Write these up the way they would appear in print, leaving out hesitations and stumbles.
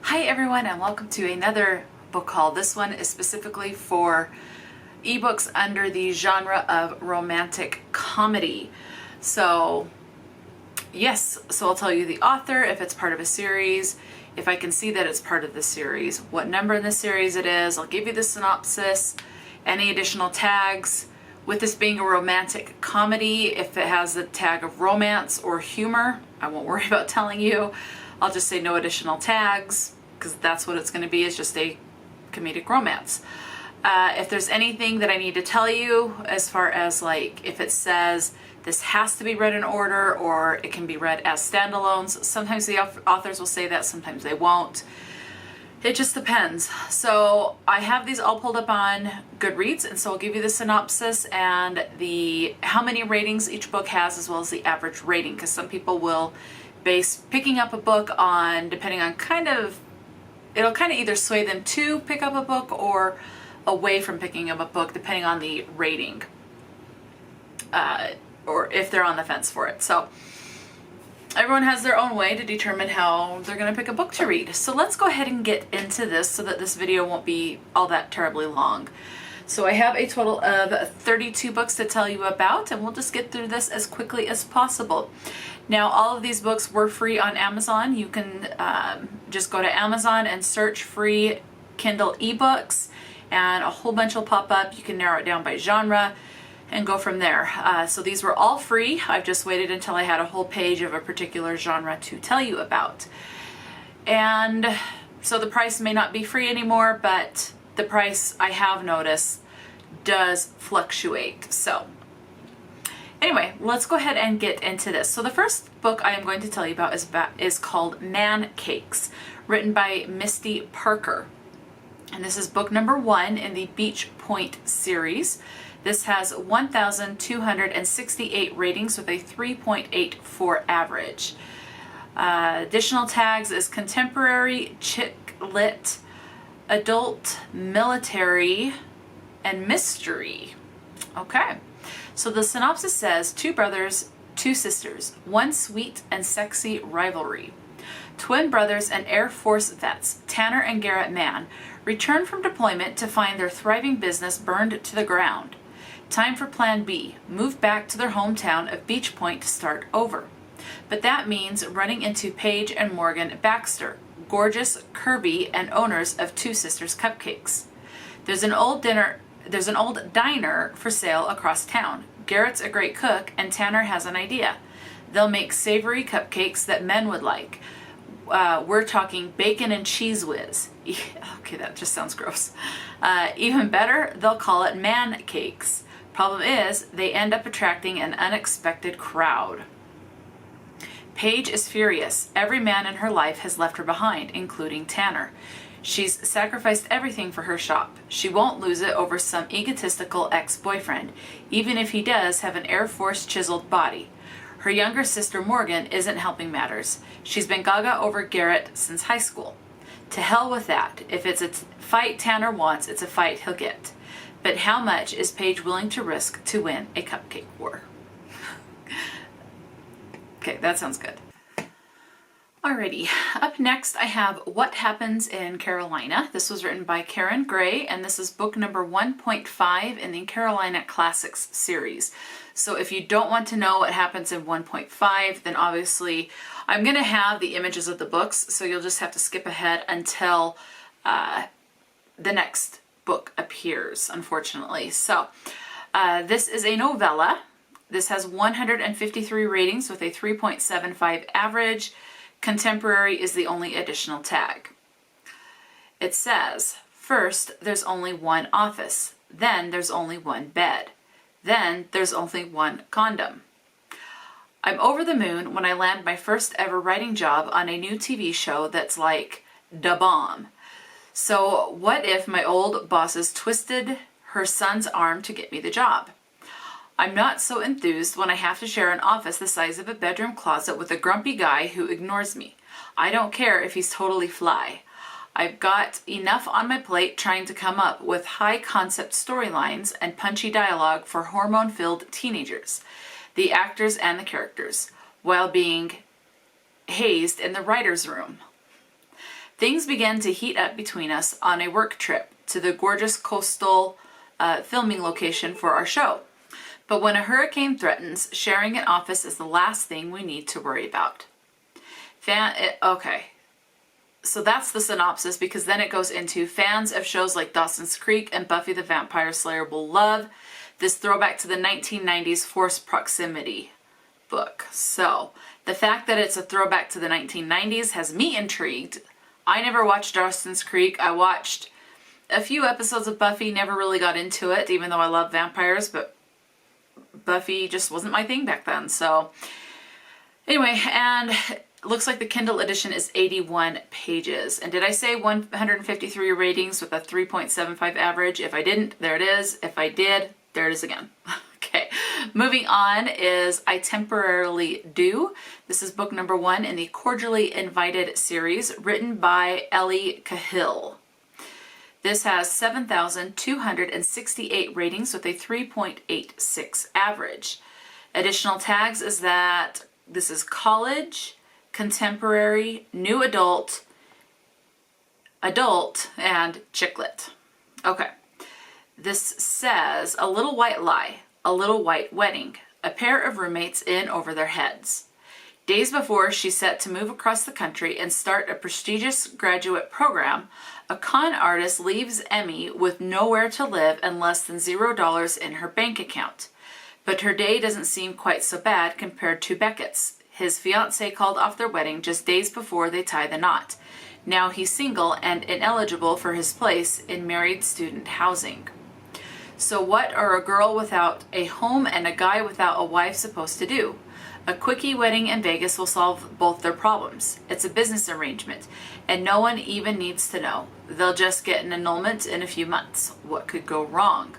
Hi everyone, and welcome to another book haul. This one is specifically for ebooks under the genre of romantic comedy. So yes, so I'll tell you the author, if it's part of a series, if I can see that it's part of the series, what number in the series it is. I'll give you the synopsis, any additional tags. With this being a romantic comedy, if it has the tag of romance or humor, I won't worry about telling you. I'll just say no additional tags, because that's what it's going to be, is just a comedic romance. If there's anything that I need to tell you, as far as like if it says this has to be read in order or it can be read as standalones, sometimes the authors will say that, sometimes they won't. It just depends. So I have these all pulled up on Goodreads, and so I'll give you the synopsis and the how many ratings each book has, as well as the average rating, because some people will base picking up a book on, depending on it'll kind of either sway them to pick up a book or away from picking up a book, depending on the rating, or if they're on the fence for it. So everyone has their own way to determine how they're going to pick a book to read. So let's go ahead and get into this so that this video won't be all that terribly long. So I have a total of 32 books to tell you about, and we'll just get through this as quickly as possible. Now, all of these books were free on Amazon. You can just go to Amazon and search free Kindle ebooks, and a whole bunch will pop up. You can narrow it down by genre and go from there. So these were all free. I've just waited until I had a whole page of a particular genre to tell you about. And so the price may not be free anymore, but the price, I have noticed, does fluctuate. So anyway, let's go ahead and get into this. So the first book I am going to tell you about is called Mann Cakes, written by Mysti Parker. And this is book number 1 in the Beach Point series. This has 1,268 ratings with a 3.84 average. Additional tags is contemporary, chick lit, adult, military, and mystery. Okay. So the synopsis says, 2 brothers, 2 sisters, one sweet and sexy rivalry. Twin brothers and Air Force vets, Tanner and Garrett Mann, return from deployment to find their thriving business burned to the ground. Time for Plan B, move back to their hometown of Beach Point to start over. But that means running into Paige and Morgan Baxter, gorgeous, curvy, and owners of Two Sisters Cupcakes. There's an old diner for sale across town. Garrett's a great cook, and Tanner has an idea. They'll make savory cupcakes that men would like. We're talking bacon and cheese whiz. Okay, that just sounds gross. Even better, they'll call it Man Cakes. Problem is, they end up attracting an unexpected crowd. Paige is furious. Every man in her life has left her behind, including Tanner. She's sacrificed everything for her shop. She won't lose it over some egotistical ex-boyfriend, even if he does have an Air Force chiseled body. Her younger sister Morgan isn't helping matters. She's been gaga over Garrett since high school. To hell with that. If it's a fight Tanner wants, it's a fight he'll get. But how much is Paige willing to risk to win a cupcake war? Okay, that sounds good. Alrighty, up next I have What Happens in Carolina. This was written by Karen Gray, and this is book number 1.5 in the Carolina Classics series. So if you don't want to know what happens in 1.5, then obviously I'm going to have the images of the books, so you'll just have to skip ahead until the next book appears, unfortunately. So this is a novella. This has 153 ratings with a 3.75 average. Contemporary is the only additional tag. It says, first, there's only one office. Then there's only one bed. Then there's only one condom. I'm over the moon when I land my first ever writing job on a new TV show that's like da bomb. So what if my old bosses twisted her son's arm to get me the job? I'm not so enthused when I have to share an office the size of a bedroom closet with a grumpy guy who ignores me. I don't care if he's totally fly. I've got enough on my plate trying to come up with high concept storylines and punchy dialogue for hormone-filled teenagers, the actors and the characters, while being hazed in the writer's room. Things began to heat up between us on a work trip to the gorgeous coastal filming location for our show. But when a hurricane threatens, sharing an office is the last thing we need to worry about. Okay. So that's the synopsis, because then it goes into fans of shows like Dawson's Creek and Buffy the Vampire Slayer will love this throwback to the 1990s forced proximity book. So the fact that it's a throwback to the 1990s has me intrigued. I never watched Dawson's Creek. I watched a few episodes of Buffy, never really got into it, even though I love vampires, but Buffy just wasn't my thing back then. So anyway, and it looks like the Kindle edition is 81 pages. And did I say 153 ratings with a 3.75 average? If I didn't, there it is. If I did, there it is again. Okay, moving on is I Temporarily Do. This is book number 1 in the Cordially Invited series, written by Ellie Cahill. This has 7,268 ratings with a 3.86 average. Additional tags is that this is college, contemporary, new adult, and chick lit. Okay. This says a little white lie, a little white wedding, a pair of roommates in over their heads. Days before she's set to move across the country and start a prestigious graduate program, a con artist leaves Emmy with nowhere to live and less than $0 in her bank account. But her day doesn't seem quite so bad compared to Beckett's. His fiancé called off their wedding just days before they tie the knot. Now he's single and ineligible for his place in married student housing. So what are a girl without a home and a guy without a wife supposed to do? A quickie wedding in Vegas will solve both their problems. It's a business arrangement, and no one even needs to know. They'll just get an annulment in a few months. What could go wrong?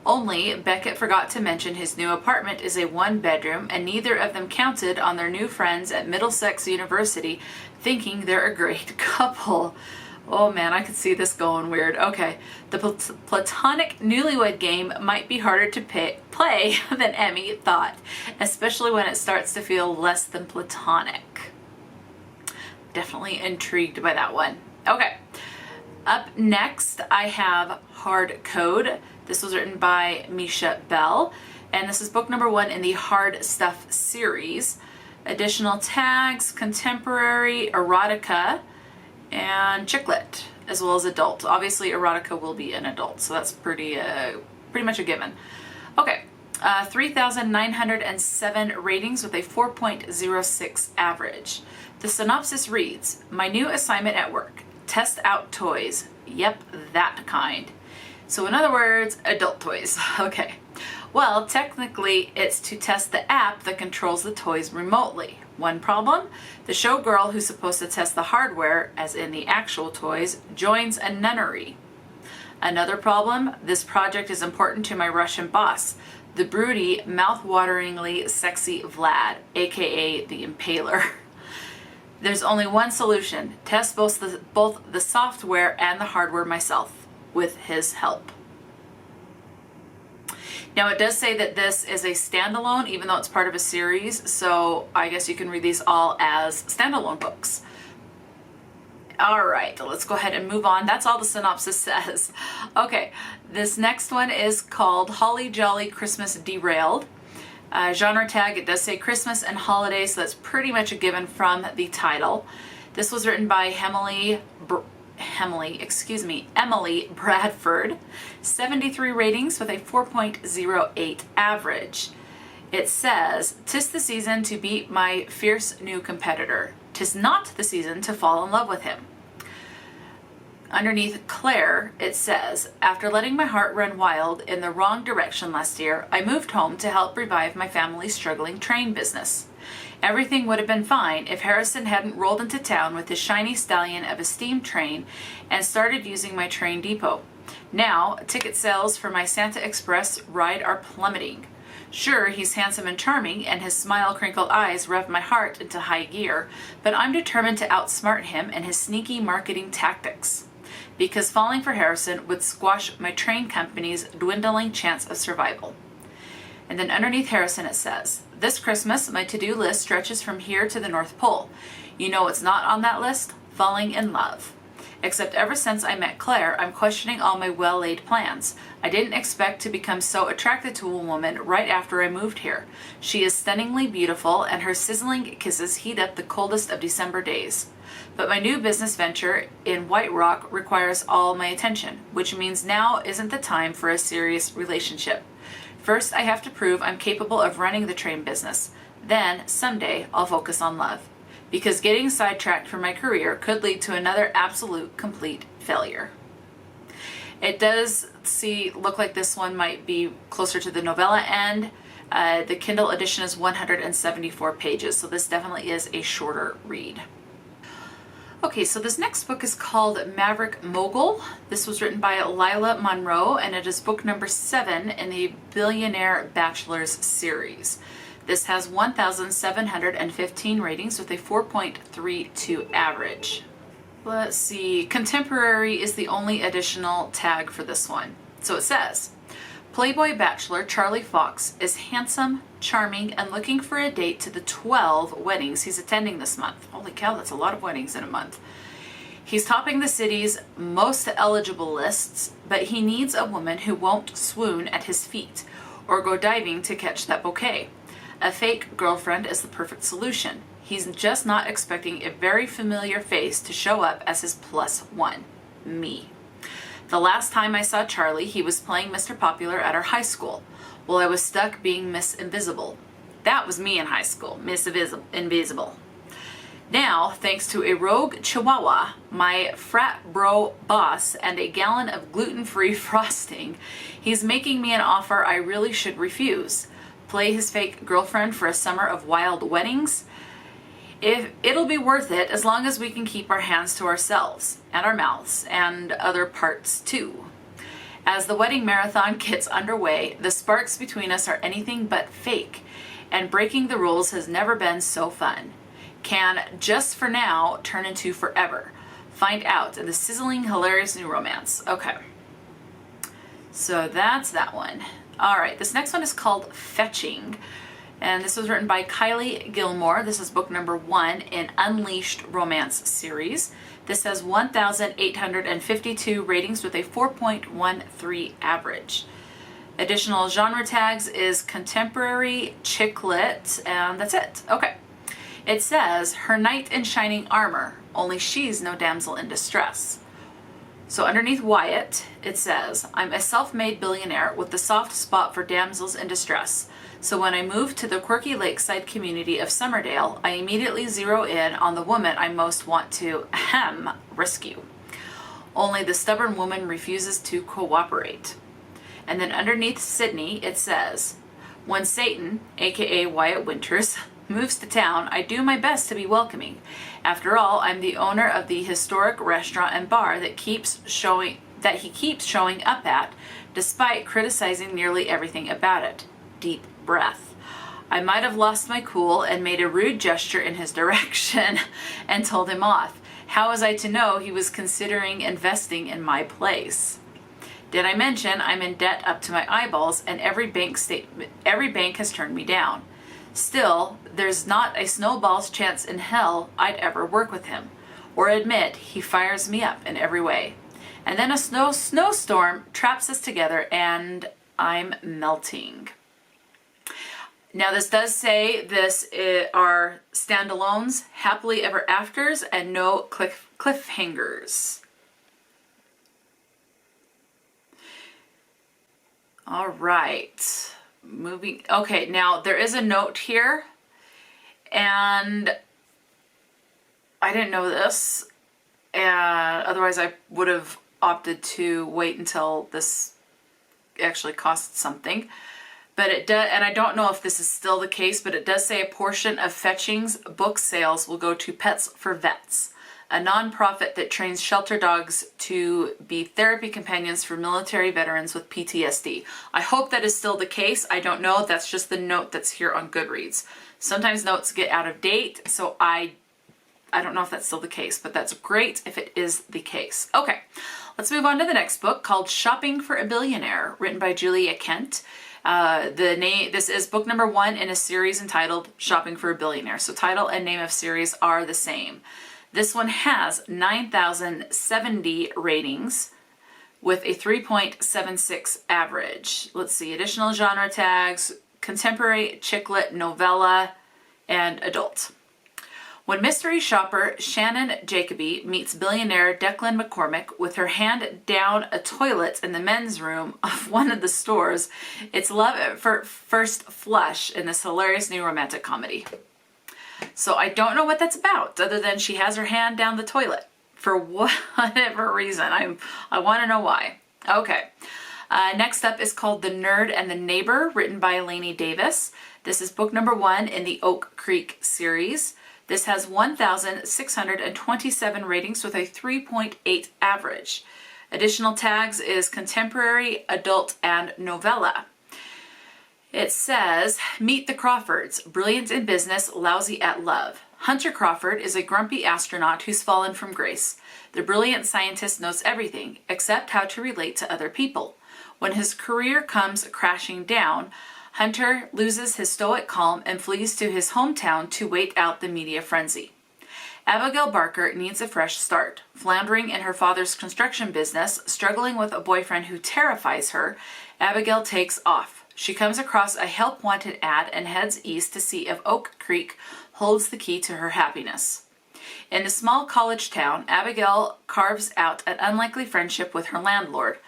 Only Beckett forgot to mention his new apartment is a 1-bedroom, and neither of them counted on their new friends at Middlesex University thinking they're a great couple. Oh man, I could see this going weird. Okay, the platonic newlywed game might be harder to play than Emmy thought, especially when it starts to feel less than platonic. Definitely intrigued by that one. Okay, up next I have Hard Code. This was written by Misha Bell, and this is book number 1 in the Hard Stuff series. Additional tags, contemporary, erotica, and chick lit, as well as adult. Obviously, erotica will be an adult, so that's pretty much a given. Okay, 3,907 ratings with a 4.06 average. The synopsis reads, my new assignment at work, test out toys. Yep, that kind. So in other words, adult toys. Okay. Well, technically, it's to test the app that controls the toys remotely. One problem, the showgirl who's supposed to test the hardware, as in the actual toys, joins a nunnery. Another problem, this project is important to my Russian boss, the broody, mouth-wateringly sexy Vlad, aka the Impaler. There's only one solution, test both the software and the hardware myself, with his help. Now it does say that this is a standalone, even though it's part of a series, so I guess you can read these all as standalone books. All right, let's go ahead and move on. That's all the synopsis says. Okay, this next one is called Holly Jolly Christmas Derailed. Genre tag, it does say Christmas and holiday, so that's pretty much a given from the title. This was written by Emily Bradford, 73 ratings with a 4.08 average. It says, 'Tis the season to beat my fierce new competitor. 'Tis not the season to fall in love with him. Underneath Claire, it says, after letting my heart run wild in the wrong direction last year, I moved home to help revive my family's struggling train business. Everything would have been fine if Harrison hadn't rolled into town with his shiny stallion of a steam train and started using my train depot. Now, ticket sales for my Santa Express ride are plummeting. Sure, he's handsome and charming, and his smile-crinkled eyes rev my heart into high gear, but I'm determined to outsmart him and his sneaky marketing tactics. Because falling for Harrison would squash my train company's dwindling chance of survival. And then underneath Harrison it says, this Christmas, my to-do list stretches from here to the North Pole. You know what's not on that list? falling in love. Except ever since I met Claire, I'm questioning all my well-laid plans. I didn't expect to become so attracted to a woman right after I moved here. She is stunningly beautiful, and her sizzling kisses heat up the coldest of December days. But my new business venture in White Rock requires all my attention, which means now isn't the time for a serious relationship. First, I have to prove I'm capable of running the train business. Then, someday, I'll focus on love. Because getting sidetracked from my career could lead to another absolute, complete failure. It does look like this one might be closer to the novella end. The Kindle edition is 174 pages, so this definitely is a shorter read. Okay, so this next book is called Maverick, Mogul. This was written by Lila Monroe, and it is book number 7 in the Billionaire Bachelors series. This has 1,715 ratings with a 4.32 average. Let's see, contemporary is the only additional tag for this one. So it says, Playboy bachelor Charlie Fox is handsome, charming, and looking for a date to the 12 weddings he's attending this month. Holy cow, that's a lot of weddings in a month. He's topping the city's most eligible lists, but he needs a woman who won't swoon at his feet or go diving to catch that bouquet. A fake girlfriend is the perfect solution. He's just not expecting a very familiar face to show up as his +1, me. The last time I saw Charlie, he was playing Mr. Popular at our high school, while I was stuck being Miss Invisible. That was me in high school, Miss Invisible. Now, thanks to a rogue chihuahua, my frat bro boss, and a gallon of gluten-free frosting, he's making me an offer I really should refuse. Play his fake girlfriend for a summer of wild weddings? It'll be worth it as long as we can keep our hands to ourselves and our mouths and other parts too. As the wedding marathon gets underway, the sparks between us are anything but fake, and breaking the rules has never been so fun. Can just for now turn into forever. Find out in the sizzling, hilarious new romance. Okay. So that's that one. All right, this next one is called Fetching, and this was written by Kylie Gilmore. This is book number 1 in Unleashed Romance series. This has 1,852 ratings with a 4.13 average. Additional genre tags is contemporary, chick lit, and that's it. Okay. It says, her knight in shining armor, only she's no damsel in distress. So underneath Wyatt, it says, I'm a self-made billionaire with the soft spot for damsels in distress. So when I moved to the quirky lakeside community of Summerdale, I immediately zero in on the woman I most want to, rescue. Only the stubborn woman refuses to cooperate. And then underneath Sydney, it says, when Satan, aka Wyatt Winters, moves to town, I do my best to be welcoming. After all, I'm the owner of the historic restaurant and bar that he keeps showing up at, despite criticizing nearly everything about it. Deep breath. I might have lost my cool and made a rude gesture in his direction and told him off. How was I to know he was considering investing in my place? Did I mention I'm in debt up to my eyeballs and every bank has turned me down? Still, there's not a snowball's chance in hell I'd ever work with him, or admit he fires me up in every way. And then a snowstorm traps us together and I'm melting. Now this does say this are standalones, happily ever afters, and no cliffhangers. All right. Okay, now there is a note here, and I didn't know this, and otherwise I would have opted to wait until this actually costs something. But it does, and I don't know if this is still the case, but it does say a portion of Fetching's book sales will go to Pets for Vets, a nonprofit that trains shelter dogs to be therapy companions for military veterans with PTSD. I hope that is still the case. I don't know. That's just the note that's here on Goodreads. Sometimes notes get out of date, so I don't know if that's still the case, but that's great if it is the case. Okay, let's move on to the next book called Shopping for a Billionaire, written by Julia Kent. This is book number 1 in a series entitled Shopping for a Billionaire. So title and name of series are the same. This one has 9,070 ratings with a 3.76 average. Let's see, additional genre tags, contemporary, chick lit, novella, and adult. When mystery shopper Shannon Jacoby meets billionaire Declan McCormick with her hand down a toilet in the men's room of one of the stores, it's love at first flush in this hilarious new romantic comedy. So I don't know what that's about, other than she has her hand down the toilet for whatever reason. I want to know why. Okay. Next up is called The Nerd and the Neighbor, written by Lainey Davis. This is book number 1 in the Oak Creek series. This has 1,627 ratings with a 3.8 average. Additional tags is contemporary, adult, and novella. It says, meet the Crawfords, brilliant in business, lousy at love. Hunter Crawford is a grumpy astronaut who's fallen from grace. The brilliant scientist knows everything except how to relate to other people. When his career comes crashing down, Hunter loses his stoic calm and flees to his hometown to wait out the media frenzy. Abigail Barker needs a fresh start. Floundering in her father's construction business, struggling with a boyfriend who terrifies her, Abigail takes off. She comes across a help wanted ad and heads east to see if Oak Creek holds the key to her happiness. In the small college town, Abigail carves out an unlikely friendship with her landlord.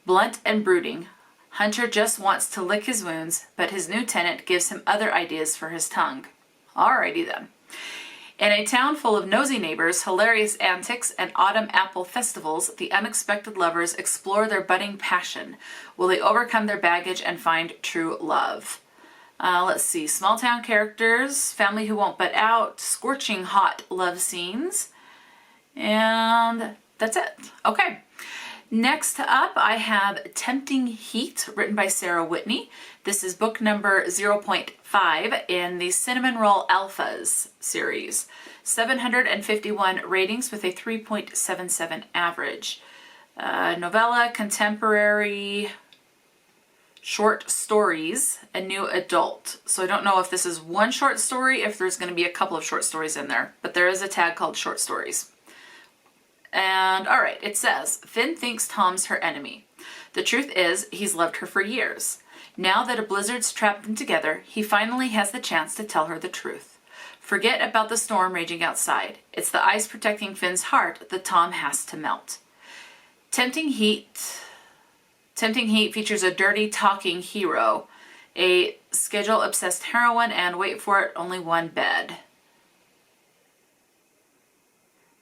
Blunt and brooding, Hunter just wants to lick his wounds, but his new tenant gives him other ideas for his tongue. Alrighty then. In a town full of nosy neighbors, hilarious antics, and autumn apple festivals, the unexpected lovers explore their budding passion. Will they overcome their baggage and find true love? Let's see. Small town characters, family who won't butt out, scorching hot love scenes, and that's it. Okay. Next up, I have Tempting Heat, written by Sara Whitney. This is book number 0.5 in the Cinnamon Roll Alphas series. 751 ratings with a 3.77 average. Novella, contemporary, short stories, and new adult. So I don't know if this is one short story, if there's going to be a couple of short stories in there, but there is a tag called short stories. And all right, it says, Finn thinks Tom's her enemy. The truth is, he's loved her for years. Now that a blizzard's trapped them together, he finally has the chance to tell her the truth. Forget about the storm raging outside. It's the ice protecting Finn's heart that Tom has to melt. Tempting Heat features a dirty talking hero, a schedule-obsessed heroine, and wait for it, only one bed.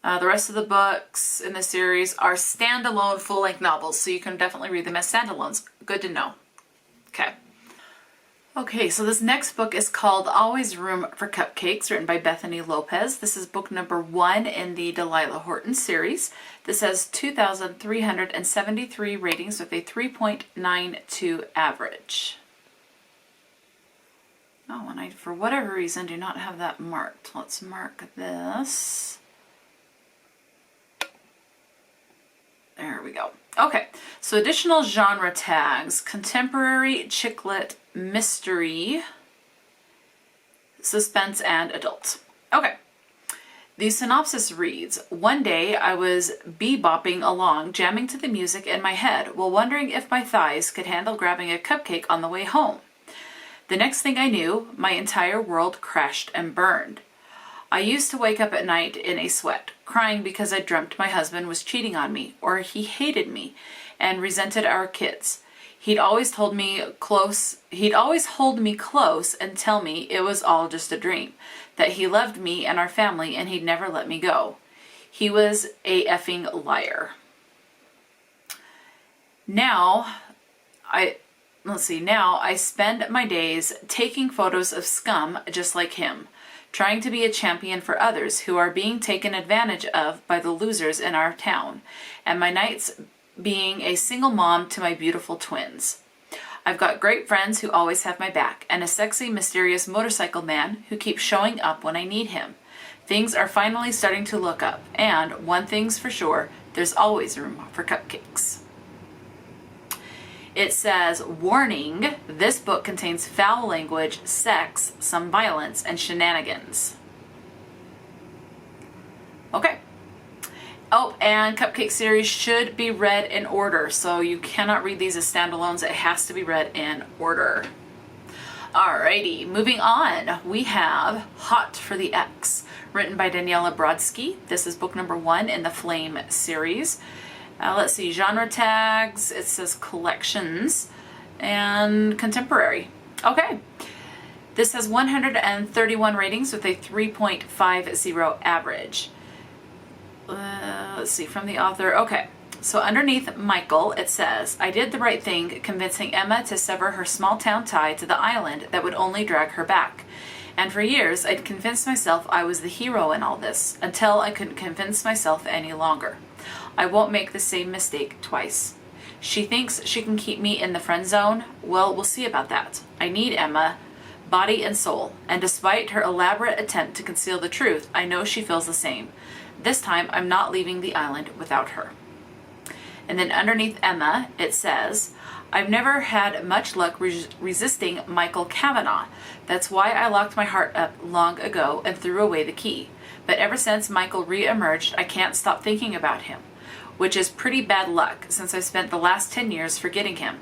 The rest of the books in the series are standalone full-length novels, so you can definitely read them as standalones. Good to know. Okay, so this next book is called Always Room for Cupcakes, written by Bethany Lopez. This is book number 1 in the Delilah Horton series. This has 2,373 ratings with a 3.92 average. Oh, and I, for whatever reason, do not have that marked. Let's mark this. There we go. Okay, so additional genre tags: contemporary, chick lit, mystery, suspense, and adult. Okay, the synopsis reads, one day I was bebopping along, jamming to the music in my head, while wondering if my thighs could handle grabbing a cupcake on the way home. The next thing I knew, my entire world crashed and burned. I used to wake up at night in a sweat, crying because I dreamt my husband was cheating on me, or he hated me and resented our kids. He'd always hold me close and tell me it was all just a dream, that he loved me and our family and he'd never let me go. He was a effing liar. Now I spend my days taking photos of scum just like him, trying to be a champion for others who are being taken advantage of by the losers in our town, and my nights being a single mom to my beautiful twins. I've got great friends who always have my back, and a sexy, mysterious motorcycle man who keeps showing up when I need him. Things are finally starting to look up, and one thing's for sure, there's always room for cupcakes. It says, warning, this book contains foul language, sex, some violence, and shenanigans. Okay, Oh, and Cupcake series should be read in order, so you cannot read these as standalones. It has to be read in order. Alrighty, moving on. We have Hot for the X, written by Daniella Brodsky. This is book number 1 in the Flame series. Let's see, genre tags. It says collections and contemporary. Okay. This has 131 ratings with a 3.50 average. Let's see, from the author. Okay, so underneath Michael, it says, I did the right thing convincing Emma to sever her small town tie to the island that would only drag her back. And for years, I'd convinced myself I was the hero in all this, until I couldn't convince myself any longer. I won't make the same mistake twice. She thinks she can keep me in the friend zone. Well, we'll see about that. I need Emma, body and soul, and despite her elaborate attempt to conceal the truth, I know she feels the same. This time, I'm not leaving the island without her. And then underneath Emma, it says, I've never had much luck resisting Michael Kavanagh. That's why I locked my heart up long ago and threw away the key. But ever since Michael re-emerged, I can't stop thinking about him, which is pretty bad luck since I spent the last 10 years forgetting him.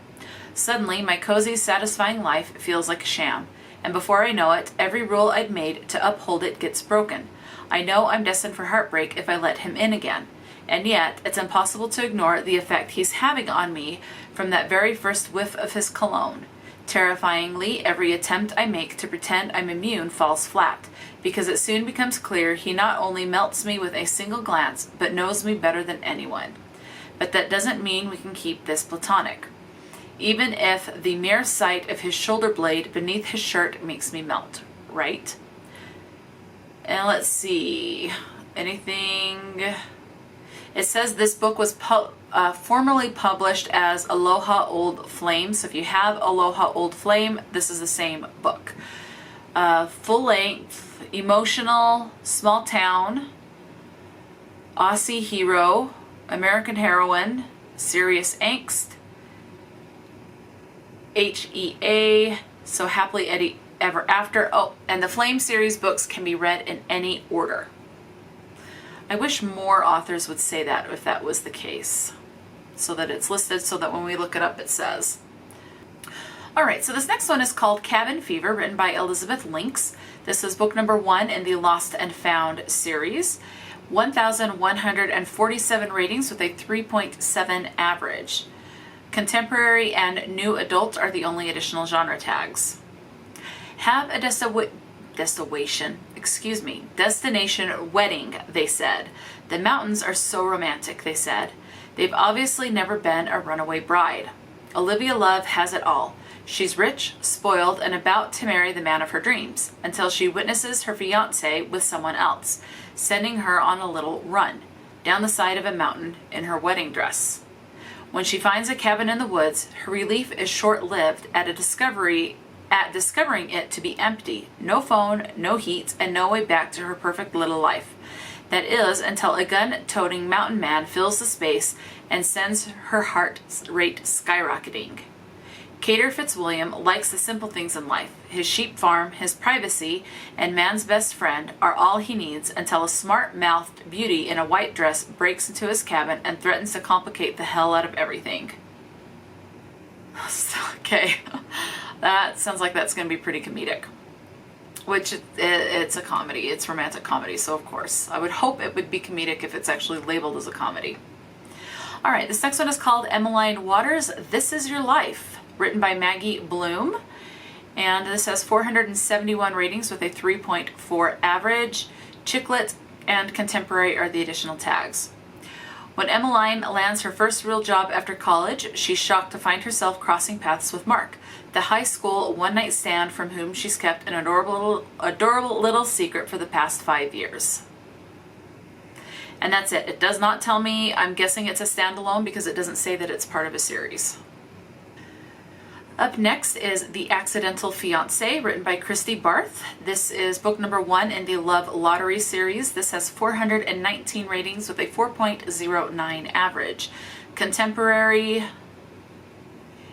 Suddenly, my cozy, satisfying life feels like a sham, and before I know it, every rule I'd made to uphold it gets broken. I know I'm destined for heartbreak if I let him in again, and yet it's impossible to ignore the effect he's having on me from that very first whiff of his cologne. Terrifyingly, every attempt I make to pretend I'm immune falls flat, because it soon becomes clear he not only melts me with a single glance, but knows me better than anyone. But that doesn't mean we can keep this platonic. Even if the mere sight of his shoulder blade beneath his shirt makes me melt, right? And let's see, anything. It says this book was formerly published as Aloha Old Flame. So if you have Aloha Old Flame, this is the same book. Full length, emotional, small town, Aussie hero, American heroine, serious angst, HEA, so happily ever after. Oh, and the Flame series books can be read in any order. I wish more authors would say that if that was the case, so that it's listed so that when we look it up it says. Alright, so this next one is called Cabin Fever, written by Elizabeth Lynx. This is book number 1 in the Lost and Found series. 1,147 ratings with a 3.7 average. Contemporary and new adult are the only additional genre tags. Have a destination wedding, they said. The mountains are so romantic, they said. They've obviously never been a runaway bride. Olivia Love has it all. She's rich, spoiled, and about to marry the man of her dreams, until she witnesses her fiancé with someone else, sending her on a little run down the side of a mountain in her wedding dress. When she finds a cabin in the woods, her relief is short-lived at discovering it to be empty. No phone, no heat, and no way back to her perfect little life. That is, until a gun-toting mountain man fills the space and sends her heart rate skyrocketing. Cater Fitzwilliam likes the simple things in life. His sheep farm, his privacy, and man's best friend are all he needs until a smart-mouthed beauty in a white dress breaks into his cabin and threatens to complicate the hell out of everything. Okay, that sounds like that's going to be pretty comedic. Which it's a comedy. It's romantic comedy, so of course. I would hope it would be comedic if it's actually labeled as a comedy. Alright, this next one is called Emmaline Waters, This Is Your Life, written by Maggie Bloom. And this has 471 ratings with a 3.4 average. Chicklet and contemporary are the additional tags. When Emmaline lands her first real job after college, she's shocked to find herself crossing paths with Mark, the high school one-night stand from whom she's kept an adorable little secret for the past 5 years. And that's it. It does not tell me. I'm guessing it's a standalone because it doesn't say that it's part of a series. Up next is The Accidental Fiancé, written by Christi Barth. This is book number 1 in the Love Lottery series. This has 419 ratings with a 4.09 average. Contemporary,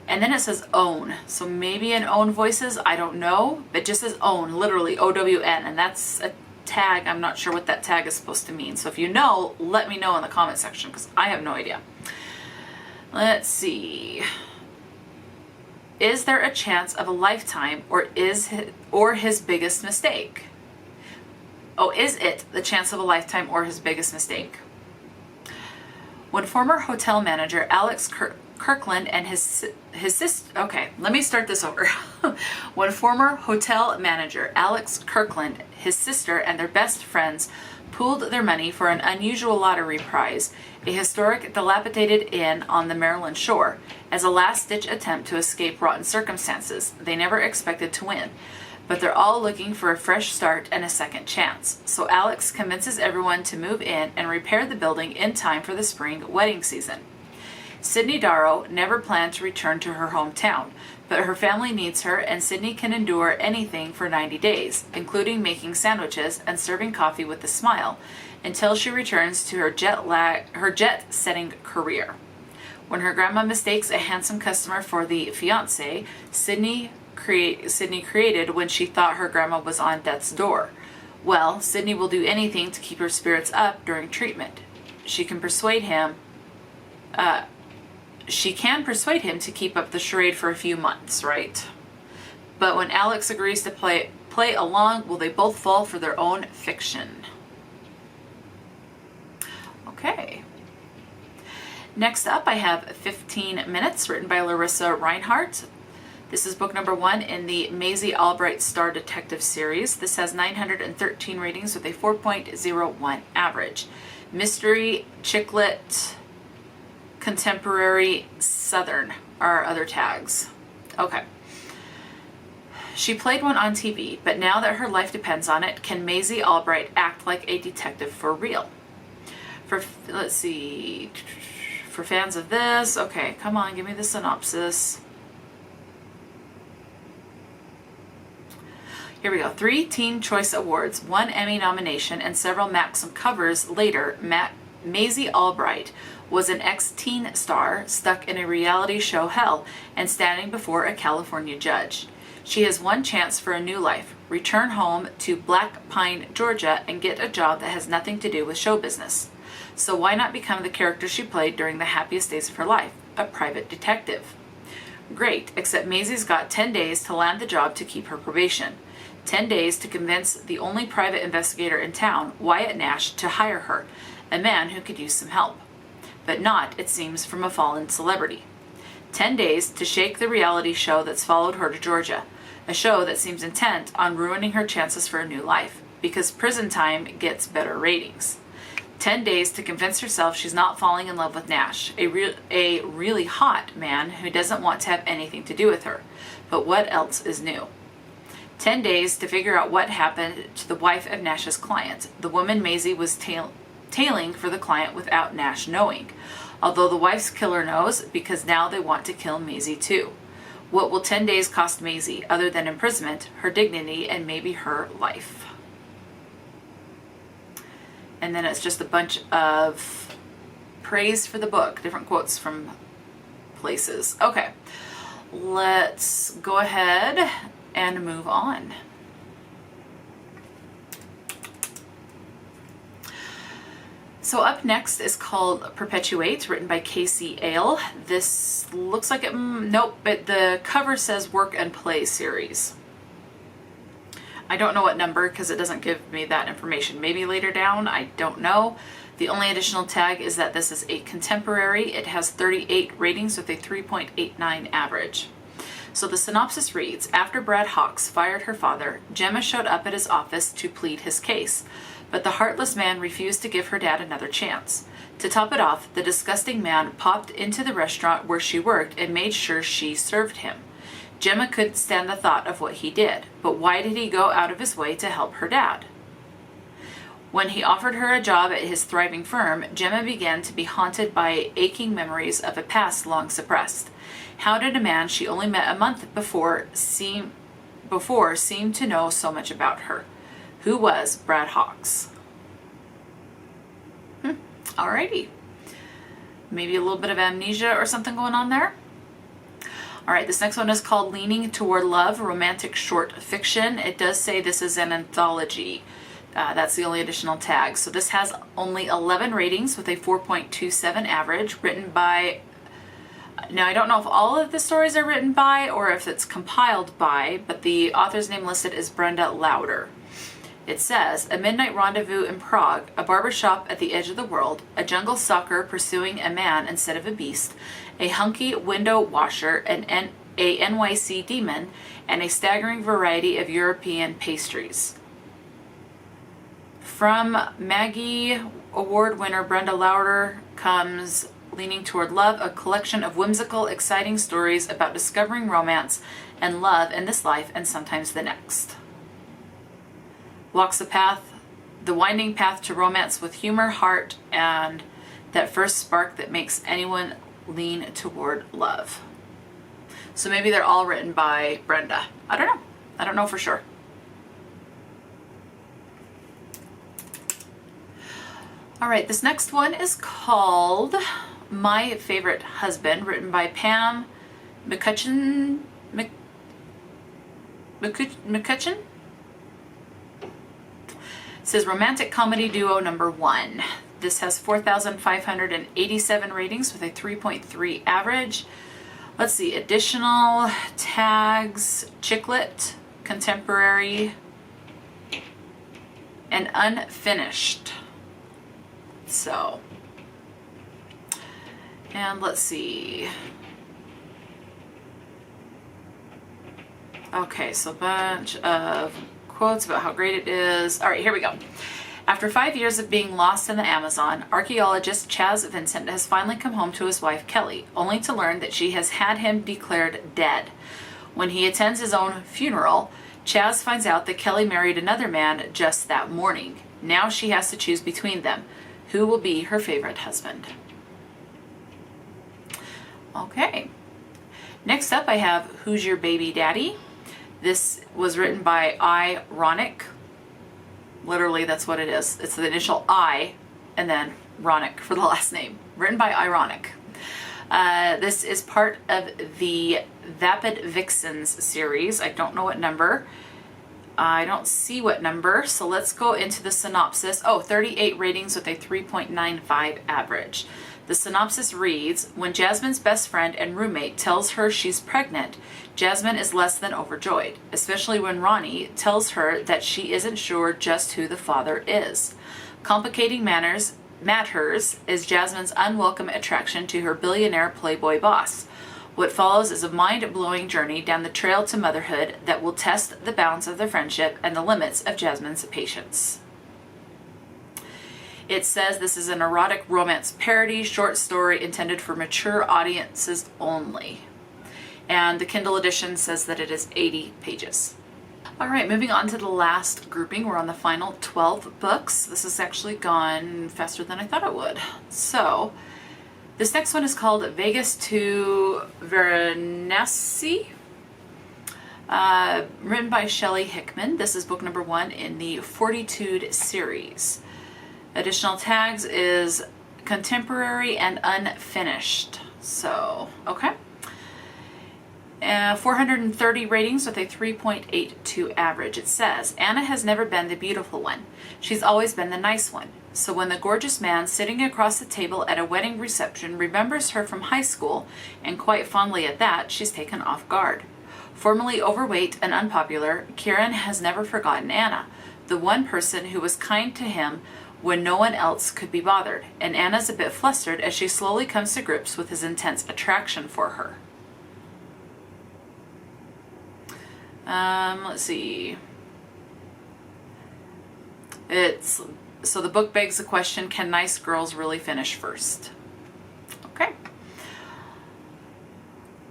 and then it says own. So maybe in Own Voices, I don't know, but just says own, literally O-W-N, and that's a tag. I'm not sure what that tag is supposed to mean. So if you know, let me know in the comment section because I have no idea. Let's see. Is there a chance of a lifetime, or his biggest mistake? Oh, is it the chance of a lifetime or his biggest mistake? When former hotel manager Alex Kirkland and his sister, okay, let me start this over. When former hotel manager Alex Kirkland, his sister, and their best friends pooled their money for an unusual lottery prize, a historic dilapidated inn on the Maryland shore, as a last-ditch attempt to escape rotten circumstances, they never expected to win. But they're all looking for a fresh start and a second chance. So Alex convinces everyone to move in and repair the building in time for the spring wedding season. Sydney Darrow never planned to return to her hometown, but her family needs her, and Sydney can endure anything for 90 days, including making sandwiches and serving coffee with a smile, until she returns to her jet-setting career. When her grandma mistakes a handsome customer for the fiancé Sydney created when she thought her grandma was on death's door, well, Sydney will do anything to keep her spirits up during treatment. She can persuade him to keep up the charade for a few months, right? But when Alex agrees to play along, will they both fall for their own fiction? Okay. Next up, I have 15 Minutes, written by Larissa Reinhart. This is book number 1 in the Maisie Albright Star Detective series. This has 913 ratings with a 4.01 average. Mystery, chick lit, contemporary, southern are other tags. Okay. She played one on TV, but now that her life depends on it, can Maisie Albright act like a detective for real? Let's see, for fans of this, okay, come on, give me the synopsis. Here we go. 3 Teen Choice Awards, 1 Emmy nomination, and several Maxim covers later, Maisie Albright was an ex-teen star stuck in a reality show hell and standing before a California judge. She has one chance for a new life: return home to Black Pine, Georgia, and get a job that has nothing to do with show business. So why not become the character she played during the happiest days of her life, a private detective? Great, except Maisie's got 10 days to land the job to keep her probation. 10 days to convince the only private investigator in town, Wyatt Nash, to hire her, a man who could use some help. But not, it seems, from a fallen celebrity. 10 days to shake the reality show that's followed her to Georgia, a show that seems intent on ruining her chances for a new life, because prison time gets better ratings. 10 days to convince herself she's not falling in love with Nash, a really hot man who doesn't want to have anything to do with her. But what else is new? 10 days to figure out what happened to the wife of Nash's client, the woman Maisie was tailing for the client without Nash knowing. Although the wife's killer knows, because now they want to kill Maisie too. What will 10 days cost Maisie, other than imprisonment, her dignity, and maybe her life? And then it's just a bunch of praise for the book, different quotes from places. Okay, let's go ahead and move on. So up next is called Perpetuate, written by Cahill. This looks like it, nope, but the cover says Work and Play series. I don't know what number because it doesn't give me that information. Maybe later down, I don't know. The only additional tag is that this is a contemporary. It has 38 ratings with a 3.89 average. So the synopsis reads, after Brad Hawks fired her father, Gemma showed up at his office to plead his case, but the heartless man refused to give her dad another chance. To top it off, the disgusting man popped into the restaurant where she worked and made sure she served him. Gemma couldn't stand the thought of what he did, but why did he go out of his way to help her dad? When he offered her a job at his thriving firm, Gemma began to be haunted by aching memories of a past long suppressed. How did a man she only met a month before seem to know so much about her? Who was Brad Hawks? Alrighty. Maybe a little bit of amnesia or something going on there. All right, this next one is called Leaning Toward Love, romantic short fiction. It does say this is an anthology. That's the only additional tag. So this has only 11 ratings with a 4.27 average, written by, now I don't know if all of the stories are written by or if it's compiled by, but the author's name listed is Brenda Lauder. It says, a midnight rendezvous in Prague, a barbershop at the edge of the world, a jungle stalker pursuing a man instead of a beast, a hunky window washer, a NYC demon, and a staggering variety of European pastries. From Maggie Award winner Brenda Lauder comes Leaning Toward Love, a collection of whimsical, exciting stories about discovering romance and love in this life and sometimes the next. Walks the winding path to romance with humor, heart, and that first spark that makes anyone lean toward love. So maybe they're all written by Brenda. I don't know. I don't know for sure. All right, this next one is called My Favorite Husband, written by Pam McCutcheon. McCutcheon? It says romantic comedy duo number 1. This has 4,587 ratings with a 3.3 average. Let's see, additional tags, chicklet, contemporary, and unfinished. So, and let's see. Okay, so a bunch of quotes about how great it is. All right, here we go. After 5 years of being lost in the Amazon, archaeologist Chaz Vincent has finally come home to his wife Kelly, only to learn that she has had him declared dead. When he attends his own funeral, Chaz finds out that Kelly married another man just that morning. Now she has to choose between them. Who will be her favorite husband? Okay. Next up I have Who's Your Baby Daddy? This was written by Ironic. Literally, that's what it is. It's the initial I and then Ronick for the last name. Written by Ironic. This is part of the Vapid Vixens series. I don't know what number. I don't see what number, so let's go into the synopsis. 38 ratings with a 3.95 average. The synopsis reads, when Jasmine's best friend and roommate tells her she's pregnant, Jasmine is less than overjoyed, especially when Ronnie tells her that she isn't sure just who the father is. Complicating matters is Jasmine's unwelcome attraction to her billionaire playboy boss. What follows is a mind-blowing journey down the trail to motherhood that will test the balance of their friendship and the limits of Jasmine's patience. It says this is an erotic romance parody short story intended for mature audiences only. And the Kindle edition says that it is 80 pages. All right, moving on to the last grouping. We're on the final 12 books. This has actually gone faster than I thought it would. So, this next one is called Vegas to Varanasi, written by Shelley Hickman. This is book number 1 in the Fortitude series. Additional tags is contemporary and unfinished. So, okay. 430 ratings with a 3.82 average. It says, Anna has never been the beautiful one. She's always been the nice one. So when the gorgeous man sitting across the table at a wedding reception remembers her from high school, and quite fondly at that, she's taken off guard. Formerly overweight and unpopular, Kieran has never forgotten Anna, the one person who was kind to him when no one else could be bothered, and Anna's a bit flustered as she slowly comes to grips with his intense attraction for her. Let's see. So the book begs the question, can nice girls really finish first? Okay.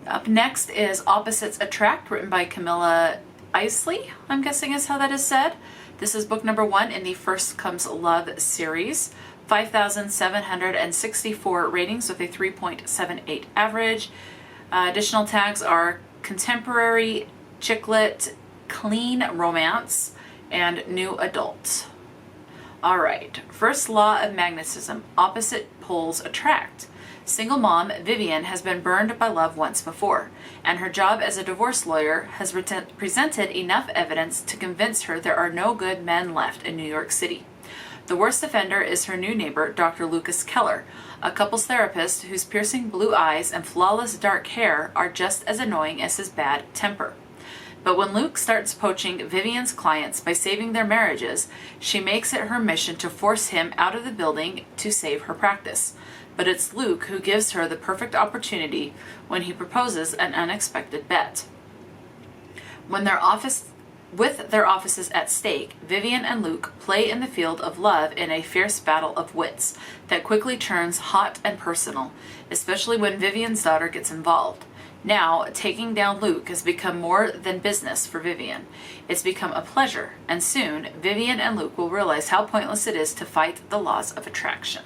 Up next is Opposites Attract, written by Camilla Isley, I'm guessing is how that is said. This is book number 1 in the First Comes Love series. 5,764 ratings with a 3.78 average. Additional tags are contemporary, chicklet, clean romance, and new adult. All right, first law of magnetism, opposite poles attract. Single mom Vivian has been burned by love once before, and her job as a divorce lawyer has presented enough evidence to convince her there are no good men left in New York City. The worst offender is her new neighbor, Dr. Lucas Keller, a couples therapist whose piercing blue eyes and flawless dark hair are just as annoying as his bad temper. But when Luke starts poaching Vivian's clients by saving their marriages, she makes it her mission to force him out of the building to save her practice. But it's Luke who gives her the perfect opportunity when he proposes an unexpected bet. With their offices at stake, Vivian and Luke play in the field of love in a fierce battle of wits that quickly turns hot and personal, especially when Vivian's daughter gets involved. Now, taking down Luke has become more than business for Vivian. It's become a pleasure, and soon Vivian and Luke will realize how pointless it is to fight the laws of attraction.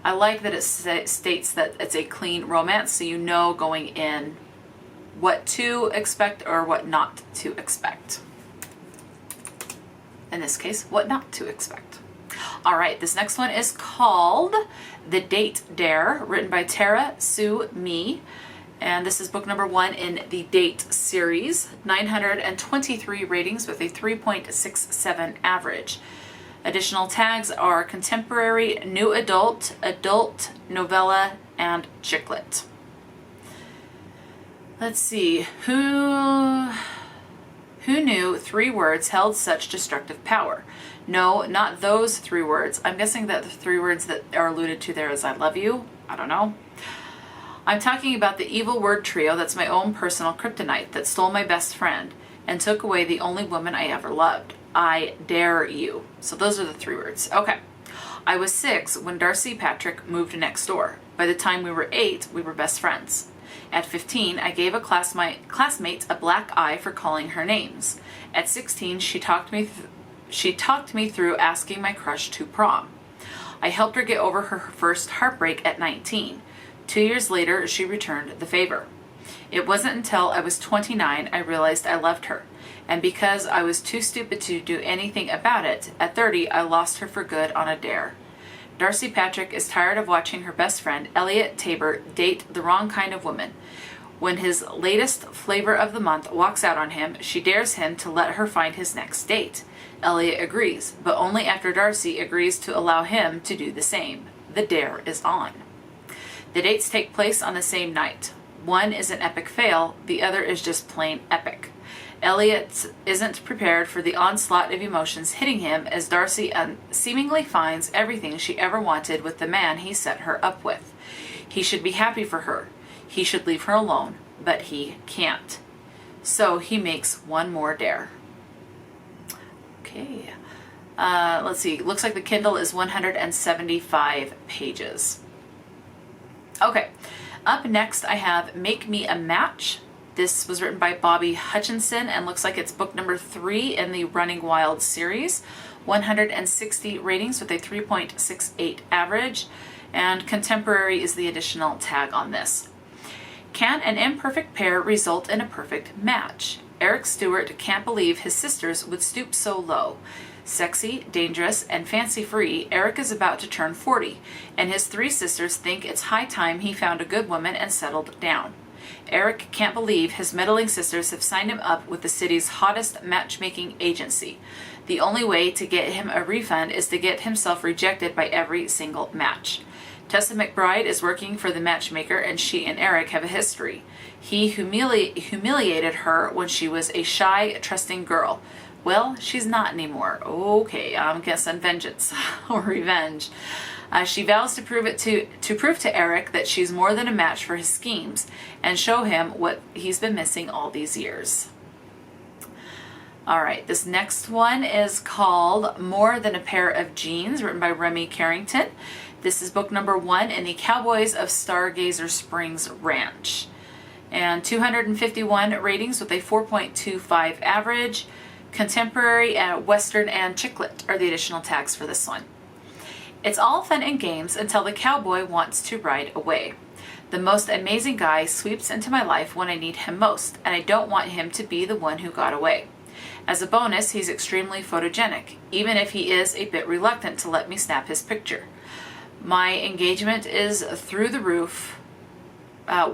I like that it states that it's a clean romance, so you know going in what to expect or what not to expect. In this case, what not to expect. All right, this next one is called The Date Dare, written by Tara Sue Me. And this is book number 1 in the Date series. 923 ratings with a 3.67 average. Additional tags are contemporary, new adult, adult, novella, and chick lit. Let's see, who knew 3 words held such destructive power? No, not those 3 words. I'm guessing that the 3 words that are alluded to there is I love you. I don't know. I'm talking about the evil word trio that's my own personal kryptonite that stole my best friend and took away the only woman I ever loved. I dare you. So those are the 3 words. Okay. I was 6 when Darcy Patrick moved next door. By the time we were 8, we were best friends. At 15, I gave a classmate a black eye for calling her names. At 16, she talked me through asking my crush to prom. I helped her get over her first heartbreak at 19. 2 years later, she returned the favor. It wasn't until I was 29 I realized I loved her, and because I was too stupid to do anything about it, at 30 I lost her for good on a dare. Darcy Patrick is tired of watching her best friend, Elliot Tabor, date the wrong kind of woman. When his latest flavor of the month walks out on him, she dares him to let her find his next date. Elliot agrees, but only after Darcy agrees to allow him to do the same. The dare is on. The dates take place on the same night. One is an epic fail, the other is just plain epic. Elliot isn't prepared for the onslaught of emotions hitting him as Darcy seemingly finds everything she ever wanted with the man he set her up with. He should be happy for her. He should leave her alone, but he can't. So he makes one more dare. Okay. Let's see. Looks like the Kindle is 175 pages. Okay. Up next, I have Make Me a Match. This was written by Bobby Hutchinson and looks like it's book number 3 in the Running Wild series. 160 ratings with a 3.68 average, and contemporary is the additional tag on this. Can an imperfect pair result in a perfect match? Eric Stewart can't believe his sisters would stoop so low. Sexy, dangerous, and fancy-free, Eric is about to turn 40, and his 3 sisters think it's high time he found a good woman and settled down. Eric can't believe his middling sisters have signed him up with the city's hottest matchmaking agency. The only way to get him a refund is to get himself rejected by every single match. Tessa McBride is working for the matchmaker, and she and Eric have a history. He humiliated her when she was a shy, trusting girl. Well, she's not anymore. Okay, I'm guessing vengeance or revenge. She vows to prove to Eric that she's more than a match for his schemes and show him what he's been missing all these years. All right, this next one is called More Than a Pair of Jeans, written by Remy Carrington. This is book number 1 in the Cowboys of Stargazer Springs Ranch. And 251 ratings with a 4.25 average. Contemporary, Western, and chick lit are the additional tags for this one. It's all fun and games until the cowboy wants to ride away. The most amazing guy sweeps into my life when I need him most, and I don't want him to be the one who got away. As a bonus, he's extremely photogenic, even if he is a bit reluctant to let me snap his picture. My engagement is through the roof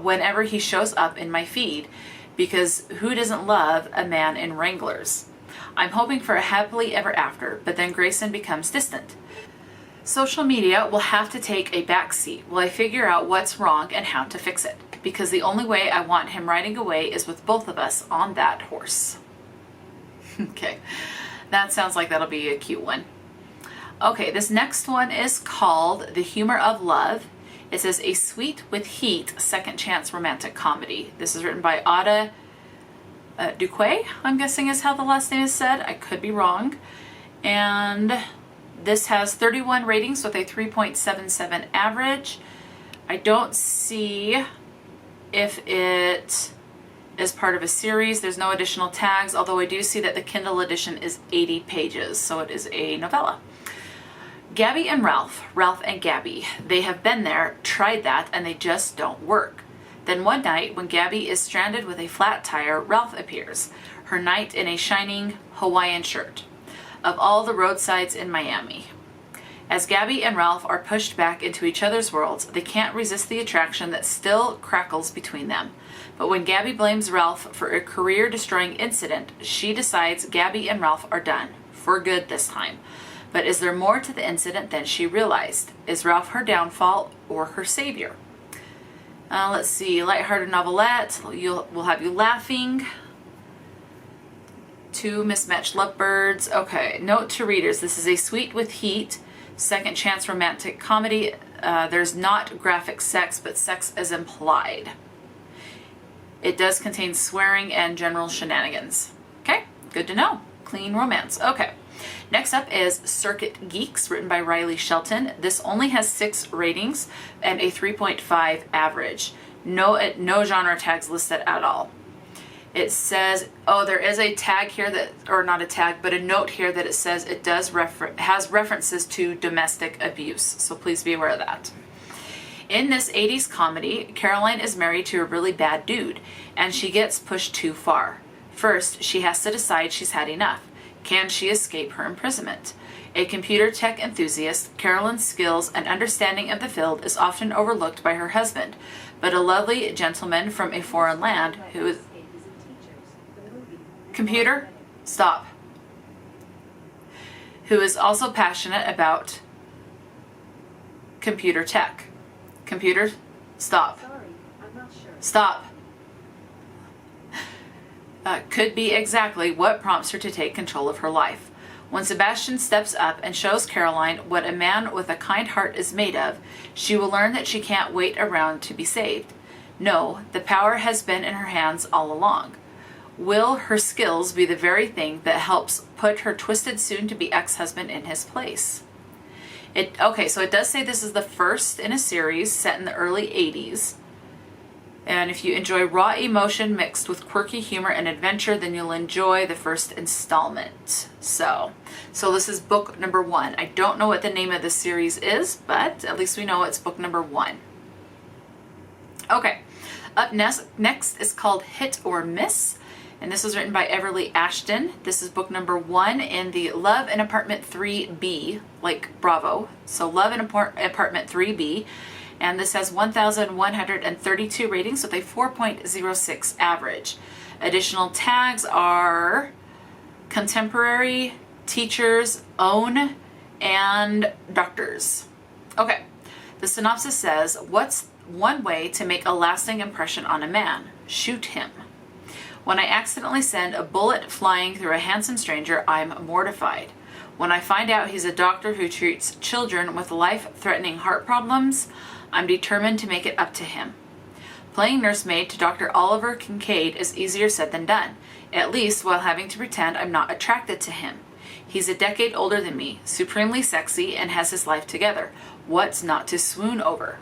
whenever he shows up in my feed, because who doesn't love a man in Wranglers? I'm hoping for a happily ever after, but then Grayson becomes distant. Social media will have to take a back seat while I figure out what's wrong and how to fix it, because the only way I want him riding away is with both of us on that horse. Okay, that sounds like that'll be a cute one. Okay, this next one is called The Humor of Love. It says a sweet with heat second chance romantic comedy. This is written by Ada Duque, I'm guessing is how the last name is said. I could be wrong. And this has 31 ratings with a 3.77 average. I don't see if it is part of a series. There's no additional tags, although I do see that the Kindle edition is 80 pages, so it is a novella. Gabby and Ralph and Gabby, they have been there, tried that, and they just don't work. Then one night, when Gabby is stranded with a flat tire, Ralph appears, her knight in a shining Hawaiian shirt. Of all the roadsides in Miami. As Gabby and Ralph are pushed back into each other's worlds, they can't resist the attraction that still crackles between them. But when Gabby blames Ralph for a career-destroying incident, she decides Gabby and Ralph are done, for good this time. But is there more to the incident than she realized? Is Ralph her downfall or her savior? Let's see, lighthearted novelette, we'll have you laughing. 2 mismatched lovebirds. Okay, note to readers, this is a sweet with heat, second chance romantic comedy. There's not graphic sex, but sex is implied. It does contain swearing and general shenanigans. Okay, good to know. Clean romance. Okay. Next up is Circuit Geeks, written by Riley Shelton. This only has 6 ratings and a 3.5 average. No genre tags listed at all. It says, oh, there is a tag here that, or not a tag, but a note here that it says it does has references to domestic abuse. So please be aware of that. In this 80s comedy, Caroline is married to a really bad dude, and she gets pushed too far. First, she has to decide she's had enough. Can she escape her imprisonment? A computer tech enthusiast, Caroline's skills and understanding of the field is often overlooked by her husband, but a lovely gentleman from a foreign land who is... Computer, stop. Who is also passionate about computer tech. Computer, stop. Sorry, I'm not sure. Stop. Could be exactly what prompts her to take control of her life. When Sebastian steps up and shows Caroline what a man with a kind heart is made of, she will learn that she can't wait around to be saved. No, the power has been in her hands all along. Will her skills be the very thing that helps put her twisted soon-to-be ex-husband in his place? Okay, so it does say this is the first in a series set in the early 80s. And if you enjoy raw emotion mixed with quirky humor and adventure, then you'll enjoy the first installment. So this is book number 1. I don't know what the name of the series is, but at least we know it's book number 1. Okay, up next is called Hit or Miss. And this was written by Everly Ashton. This is book number 1 in the Love in Apartment 3B, like Bravo. So Love in Apartment 3B. And this has 1,132 ratings with a 4.06 average. Additional tags are contemporary, teachers, own, and doctors. Okay, the synopsis says, what's one way to make a lasting impression on a man? Shoot him. When I accidentally send a bullet flying through a handsome stranger, I'm mortified. When I find out he's a doctor who treats children with life-threatening heart problems, I'm determined to make it up to him. Playing nursemaid to Dr. Oliver Kincaid is easier said than done, at least while having to pretend I'm not attracted to him. He's a decade older than me, supremely sexy, and has his life together. What's not to swoon over?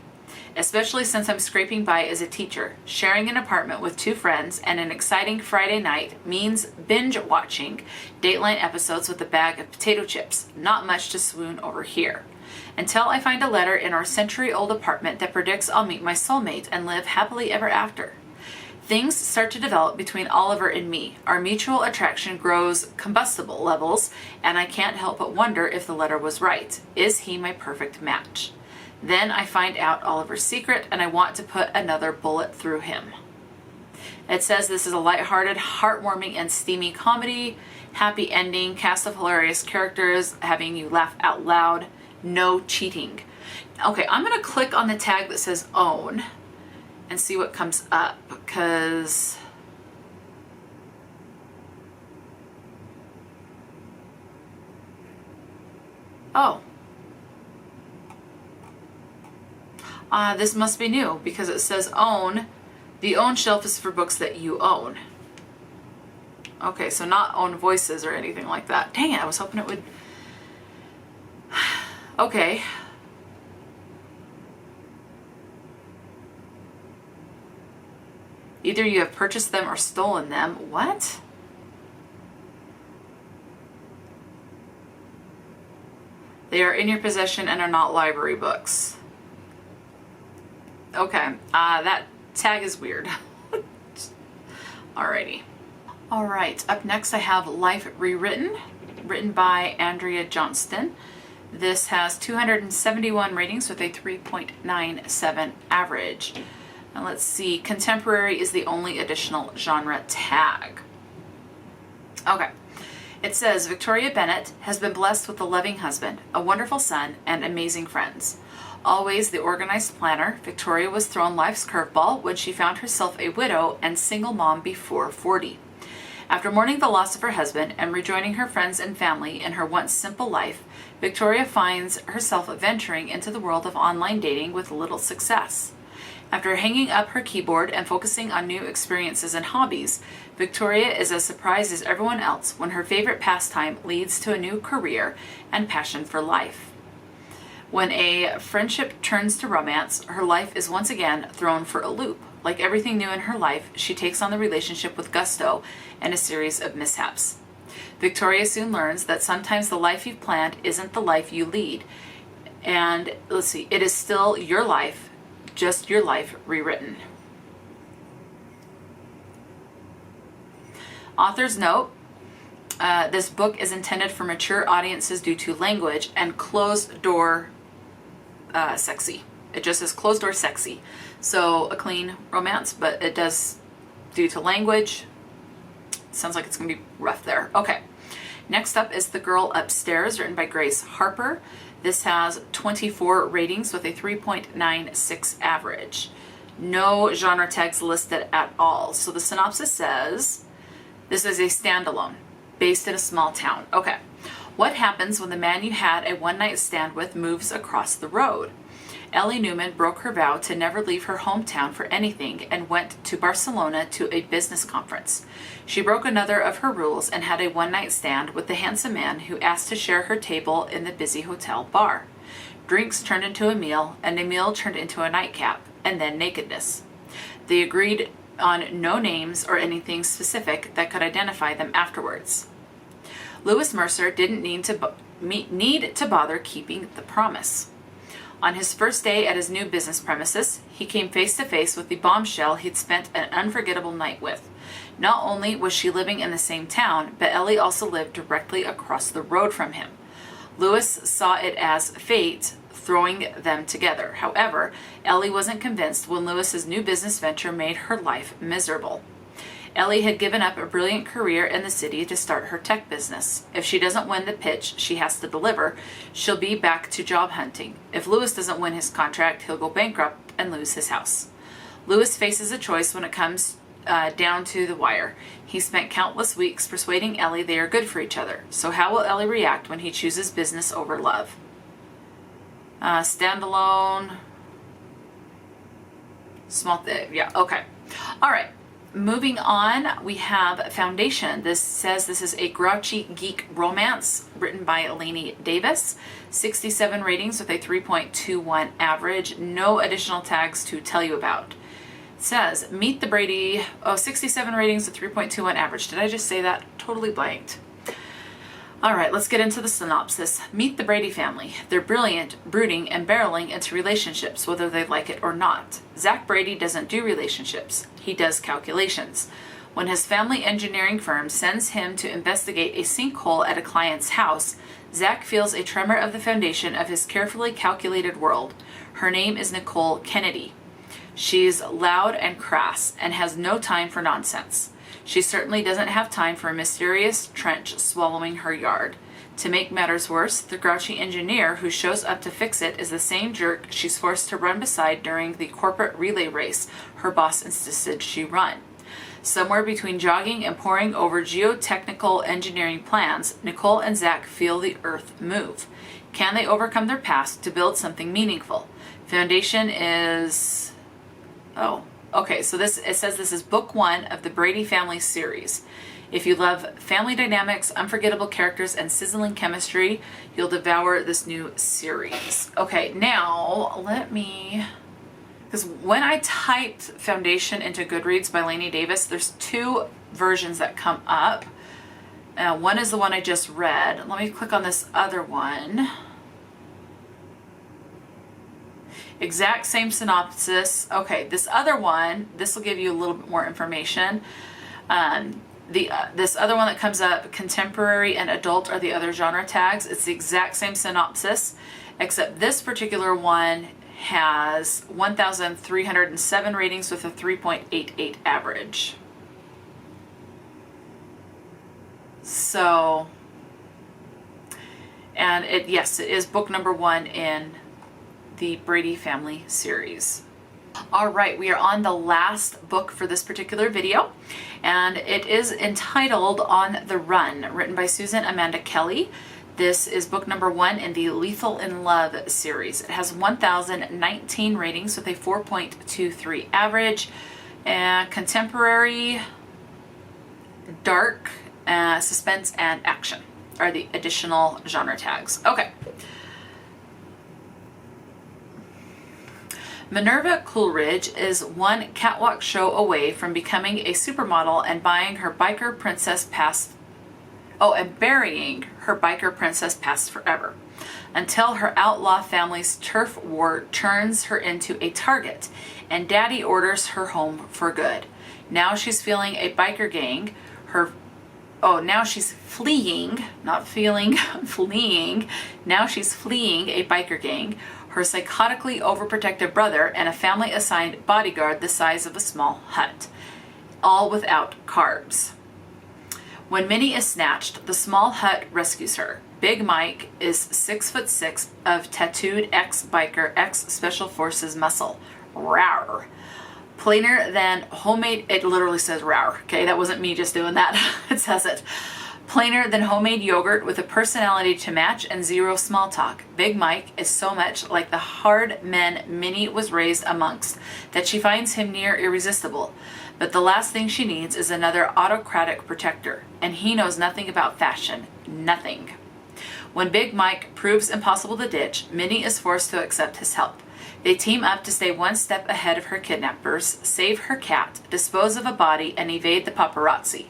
Especially since I'm scraping by as a teacher. Sharing an apartment with 2 friends and an exciting Friday night means binge watching Dateline episodes with a bag of potato chips. Not much to swoon over here. Until I find a letter in our century-old apartment that predicts I'll meet my soulmate and live happily ever after. Things start to develop between Oliver and me. Our mutual attraction grows combustible levels, and I can't help but wonder if the letter was right. Is he my perfect match? Then I find out Oliver's secret and I want to put another bullet through him. It says this is a lighthearted, heartwarming, and steamy comedy. Happy ending, cast of hilarious characters, having you laugh out loud, no cheating. Okay, I'm gonna click on the tag that says own and see what comes up, because this must be new because it says own. The own shelf is for books that you own. Okay, so not own voices or anything like that. Dang it, I was hoping it would. Okay. Either you have purchased them or stolen them. What? They are in your possession and are not library books. Okay, that tag is weird. Alrighty. Alright, up next I have Life Rewritten, written by Andrea Johnston. This has 271 ratings with a 3.97 average. And let's see, contemporary is the only additional genre tag. Okay. It says, Victoria Bennett has been blessed with a loving husband, a wonderful son, and amazing friends. Always the organized planner, Victoria was thrown life's curveball when she found herself a widow and single mom before 40. After mourning the loss of her husband and rejoining her friends and family in her once simple life, Victoria finds herself venturing into the world of online dating with little success. After hanging up her keyboard and focusing on new experiences and hobbies, Victoria is as surprised as everyone else when her favorite pastime leads to a new career and passion for life. When a friendship turns to romance, her life is once again thrown for a loop. Like everything new in her life, she takes on the relationship with gusto and a series of mishaps. Victoria soon learns that sometimes the life you've planned isn't the life you lead. And let's see, it is still your life, just your life rewritten. Author's note, this book is intended for mature audiences due to language and closed-door sexy. It just says closed-door sexy. So a clean romance, but it does, due to language, sounds like it's going to be rough there. Okay. Next up is The Girl Upstairs, written by Grace Harper. This has 24 ratings with a 3.96 average. No genre tags listed at all. So the synopsis says, this is a standalone, based in a small town. Okay. What happens when the man you had a one-night stand with moves across the road? Ellie Newman broke her vow to never leave her hometown for anything and went to Barcelona to a business conference. She broke another of her rules and had a one-night stand with the handsome man who asked to share her table in the busy hotel bar. Drinks turned into a meal, and a meal turned into a nightcap, and then nakedness. They agreed on no names or anything specific that could identify them afterwards. Lewis Mercer didn't need to bother keeping the promise. On his first day at his new business premises, he came face to face with the bombshell he'd spent an unforgettable night with. Not only was she living in the same town, but Ellie also lived directly across the road from him. Lewis saw it as fate throwing them together. However, Ellie wasn't convinced when Lewis's new business venture made her life miserable. Ellie had given up a brilliant career in the city to start her tech business. If she doesn't win the pitch she has to deliver, she'll be back to job hunting. If Lewis doesn't win his contract, he'll go bankrupt and lose his house. Lewis faces a choice when it comes down to the wire. He spent countless weeks persuading Ellie they are good for each other. So how will Ellie react when he chooses business over love? Standalone. Yeah, okay. All right. Moving on, we have Foundation. This says this is a grouchy geek romance written by Lainey Davis. 67 ratings with a 3.21 average. No additional tags to tell you about. It says, Meet the Brady. 67 ratings with 3.21 average. Did I just say that? Totally blanked. All right, let's get into the synopsis. Meet the Brady family. They're brilliant, brooding, and barreling into relationships, whether they like it or not. Zach Brady doesn't do relationships. He does calculations. When his family engineering firm sends him to investigate a sinkhole at a client's house, Zach feels a tremor of the foundation of his carefully calculated world. Her name is Nicole Kennedy. She's loud and crass and has no time for nonsense. She certainly doesn't have time for a mysterious trench swallowing her yard. To make matters worse, the grouchy engineer who shows up to fix it is the same jerk she's forced to run beside during the corporate relay race her boss insisted she run. Somewhere between jogging and poring over geotechnical engineering plans, Nicole and Zach feel the earth move. Can they overcome their past to build something meaningful? Foundation is... Oh, okay, so it says this is book 1 of the Brady Family series. If you love family dynamics, unforgettable characters, and sizzling chemistry, you'll devour this new series. Okay, now let me... Because when I typed Foundation into Goodreads by Lainey Davis, there's 2 versions that come up. One is the one I just read. Let me click on this other one. Exact same synopsis. Okay, this other one, this will give you a little bit more information. This other one that comes up, contemporary and adult are the other genre tags. It's the exact same synopsis, except this particular one has 1,307 ratings with a 3.88 average. So, and yes, it is book number 1 in the Brady Family series. All right, we are on the last book for this particular video, and it is entitled On the Run, written by Susan Amanda Kelly. This is book number 1 in the Lethal in Love series. It has 1,019 ratings with a 4.23 average. Contemporary, dark, suspense, and action are the additional genre tags. Okay. Minerva Coolidge is one catwalk show away from becoming a supermodel and burying her biker princess past forever, until her outlaw family's turf war turns her into a target, and Daddy orders her home for good. Now she's feeling a biker gang. Now she's fleeing, not feeling, fleeing. Now she's fleeing a biker gang, her psychotically overprotective brother, and a family-assigned bodyguard the size of a small hut, all without carbs. When Minnie is snatched, the small hut rescues her. Big Mike is 6'6" of tattooed ex-biker, ex-special forces muscle. Rawr. Plainer than homemade, it literally says rawr, okay? That wasn't me just doing that. It says it. Plainer than homemade yogurt with a personality to match and zero small talk. Big Mike is so much like the hard men Minnie was raised amongst that she finds him near irresistible. But the last thing she needs is another autocratic protector, and he knows nothing about fashion. Nothing. When Big Mike proves impossible to ditch, Minnie is forced to accept his help. They team up to stay one step ahead of her kidnappers, save her cat, dispose of a body, and evade the paparazzi.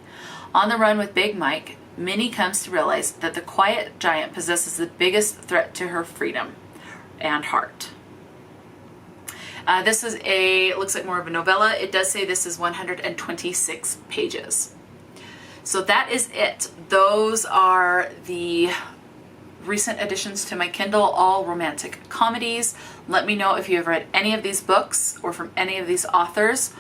On the run with Big Mike, Minnie comes to realize that the quiet giant possesses the biggest threat to her freedom and heart. This is looks like more of a novella. It does say this is 126 pages. So that is it. Those are the recent additions to my Kindle, all romantic comedies. Let me know if you have read any of these books or from any of these authors.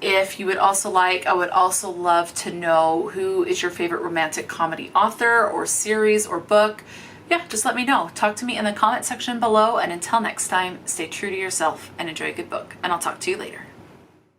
If you would also like, I would also love to know who is your favorite romantic comedy author or series or book. Yeah, just let me know. Talk to me in the comment section below, and until next time, stay true to yourself and enjoy a good book, and I'll talk to you later.